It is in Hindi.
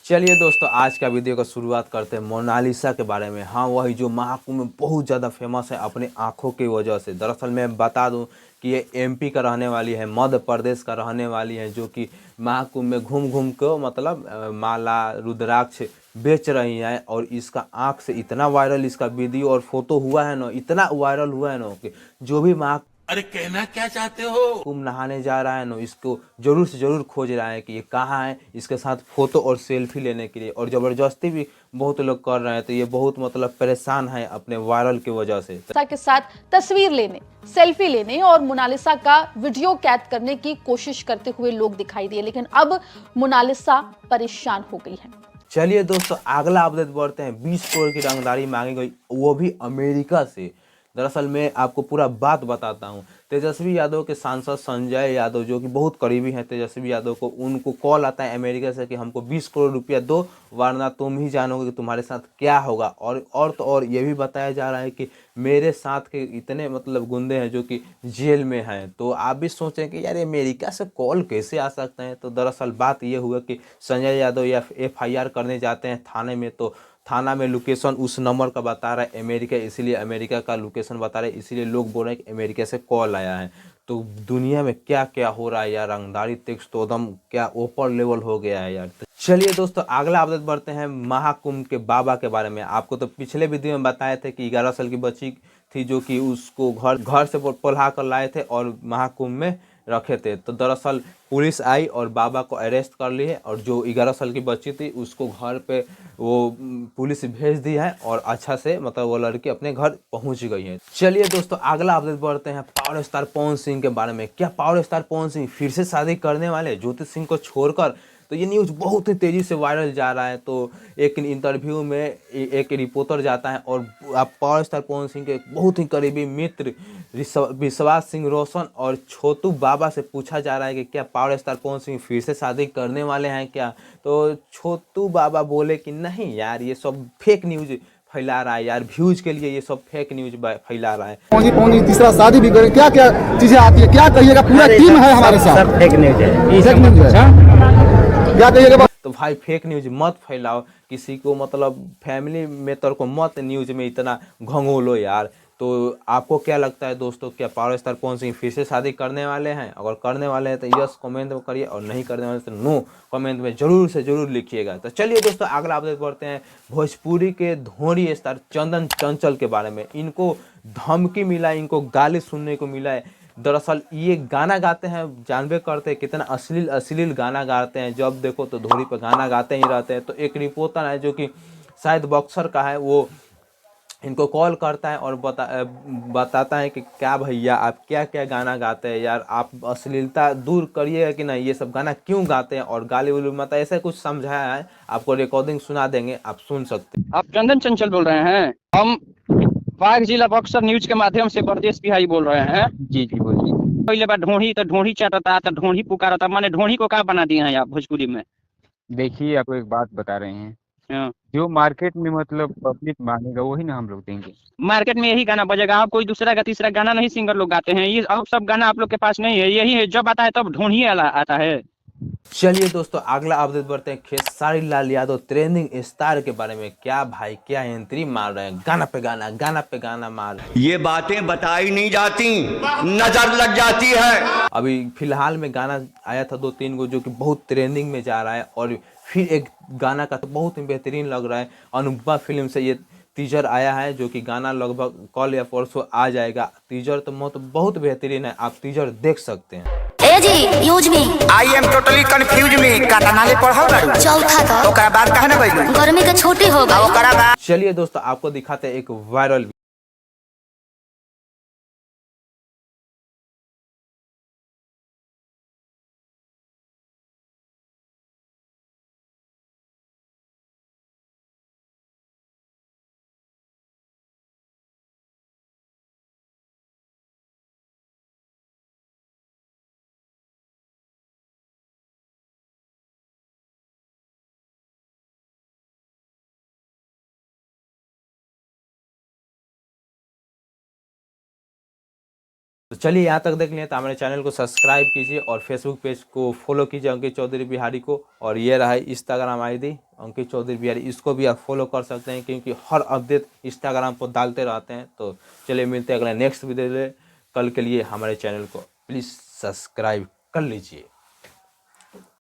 चलिए दोस्तों, आज का वीडियो का शुरुआत करते हैं मोनालिसा के बारे में। हाँ, वही जो महाकुंभ में बहुत ज़्यादा फेमस है अपने आँखों की वजह से। दरअसल मैं बता दूं कि ये एमपी का रहने वाली है, मध्य प्रदेश का रहने वाली है, जो कि महाकुंभ में घूम घूम को मतलब माला रुद्राक्ष बेच रही हैं। और इसका आँख से इतना वायरल इसका वीडियो और फोटो हुआ है ना, इतना वायरल हुआ है ना कि जो भी महा अरे कहना क्या चाहते हो। कुंभ नहाने जा रहा है ना, इसको जरूर से जरूर खोज रहा है कि ये कहाँ है, इसके साथ फोटो और सेल्फी लेने के लिए। और ज़बरदस्ती भी बहुत लोग कर रहे हैं, तो ये बहुत मतलब परेशान है अपने वायरल की वजह से। के साथ तस्वीर लेने, सेल्फी लेने और मोनालिसा का वीडियो कैद करने की कोशिश करते हुए लोग दिखाई दिए, लेकिन अब मोनालिसा परेशान हो गई है। चलिए दोस्तों, अगला अपडेट बढ़ते हैं। 20 करोड़ की रंगदारी मांगी गई, वो भी अमेरिका से। दरअसल मैं आपको पूरा बात बताता हूँ। तेजस्वी यादव के सांसद संजय यादव, जो कि बहुत करीबी हैं तेजस्वी यादव को, उनको कॉल आता है अमेरिका से कि हमको 20 करोड़ रुपया दो, वरना तुम ही जानोगे कि तुम्हारे साथ क्या होगा। और तो और ये भी बताया जा रहा है कि मेरे साथ के इतने मतलब गुंडे हैं जो कि जेल में हैं। तो आप भी सोचें कि यार अमेरिका से कॉल कैसे आ सकते हैं। तो दरअसल बात ये हुआ कि संजय यादव या FIR करने जाते हैं थाने में, तो थाना में लोकेशन उस नंबर का बता रहा है अमेरिका, इसीलिए अमेरिका का लोकेशन बता रहे हैं, इसीलिए लोग बोल रहे हैं कि अमेरिका से कॉल आया है। तो दुनिया में क्या क्या हो रहा है यार, रंगदारी टेक्स तो एकदम क्या ऊपर लेवल हो गया है यार। चलिए दोस्तों, अगला अपडेट बढ़ते हैं महाकुंभ के बाबा के बारे में। आपको तो पिछले वीडियो में बताए थे कि 11 साल की बच्ची थी जो कि उसको घर घर से पोल्हा कर लाए थे और महाकुंभ में रखे थे। तो दरअसल पुलिस आई और बाबा को अरेस्ट कर ली है, और जो 11 साल की बच्ची थी उसको घर पे वो पुलिस भेज दी है, और अच्छा से मतलब वो लड़की अपने घर पहुंच गई है। चलिए दोस्तों, अगला अपडेट बढ़ते हैं पावर स्टार पवन सिंह के बारे में। क्या पावर स्टार पवन सिंह फिर से शादी करने वाले, ज्योति सिंह को छोड़कर? तो ये न्यूज़ बहुत ही तेज़ी से वायरल जा रहा है। तो एक इंटरव्यू में एक रिपोर्टर जाता है और आप पावर स्टार पवन सिंह के एक बहुत ही करीबी मित्र विश्वास सिंह रोशन और छोटू बाबा से पूछा जा रहा है कि क्या पावर स्टार पवन सिंह फिर से शादी करने वाले हैं क्या। तो छोटू बाबा बोले कि नहीं यार, ये सब फेक न्यूज़ फैला रहा है यार, व्यूज के लिए ये सब फेक न्यूज फैला रहा है। पौनी पौनी तीसरा शादी भी करें, क्या क्या चीजें आती है, क्या कहिएगा, पूरा टीम है हमारे साथ। सब फेक न्यूज है, फेक न्यूज है, क्या कहिएगा। तो भाई फेक न्यूज मत फैलाओ, किसी को मतलब फैमिली मेंबर को मत न्यूज में इतना घंघोलो यार। तो आपको क्या लगता है दोस्तों, क्या पावर स्टार पवन सिंह फिर से शादी करने वाले हैं? अगर करने वाले हैं तो यस कमेंट में करिए, और नहीं करने वाले तो नो कमेंट में जरूर से जरूर लिखिएगा। तो चलिए दोस्तों, अगला अपडेट बढ़ते हैं भोजपुरी के धोनी स्टार चंदन चंचल के बारे में। इनको धमकी मिला, इनको गाली सुनने को मिला है। दरअसल ये गाना गाते हैं, जानबे करते हैं कितना अश्लील अश्लील गाना गाते हैं, जब देखो तो धोरी पे गाना गाते ही रहते हैं। तो एक रिपोर्टर है जो कि शायद बक्सर का है, वो इनको कॉल करता है और बताता है कि क्या भैया आप क्या क्या गाना गाते हैं यार, आप अश्लीलता दूर करिएगा कि नहीं, ये सब गाना क्यों गाते हैं, और गाली उली मत, ऐसे कुछ समझाया है। आपको रिकॉर्डिंग सुना देंगे, आप सुन सकते हैं। आप चंदन चंचल बोल रहे हैं? हम बाग जिला बक्सर न्यूज के माध्यम से परदेश बिहारी बोल रहे हैं। जी जी बोलिए। पहले बार ढोंढी तो ढोंढी चाटता तो ढोंढी पुकारता, माने ढोंढी को क्या बना दिए हैं आप भोजपुरी में? देखिए, आपको एक बात बता रहे हैं। हाँ। जो मार्केट में मतलब पब्लिक मांगेगा वही ना हम लोग देंगे। मार्केट में यही गाना बजेगा, आप कोई दूसरा का तीसरा गाना नहीं सिंगर लोग गाते हैं, ये अब सब गाना आप लोग के पास नहीं है, यही है जब आता है तब ढोंढी आता है। चलिए दोस्तों, अगला अपडेट बढ़ते हैं खेसारी लाल यादव ट्रेंडिंग स्टार के बारे में। क्या भाई क्या एंट्री मार रहे हैं, गाना पे गाना, गाना पे गाना मार रहे हैं। ये बातें बताई नहीं जाती, नजर लग जाती है। अभी फिलहाल में गाना आया था 2-3 गो जो कि बहुत ट्रेंडिंग में जा रहा है, और फिर एक गाना का तो बहुत ही बेहतरीन लग रहा है। अनुपमा फिल्म से ये टीजर आया है, जो कि गाना लगभग कल या परसों आ जाएगा। टीजर तो बहुत बेहतरीन है, आप टीजर देख सकते हैं। ए जी यूज me I am totally confuse में काटा ले पढ़ाओ ना चौथा तो ओकरा बाद कहे ना भाई गर्मी के छुट्टी हो गई। ओकरा बाद चलिए दोस्तों, आपको दिखाते हैं एक वायरल तो चलिए यहाँ तक देख लिए तो हमारे चैनल को सब्सक्राइब कीजिए और फेसबुक पेज को फॉलो कीजिए अंकित चौधरी बिहारी को, और ये रहा इंस्टाग्राम आईडी अंकित चौधरी बिहारी, इसको भी आप फॉलो कर सकते हैं क्योंकि हर अपडेट इंस्टाग्राम पर डालते रहते हैं। तो चलिए मिलते हैं अगले नेक्स्ट वीडियो में। कल के लिए हमारे चैनल को प्लीज़ सब्सक्राइब कर लीजिए।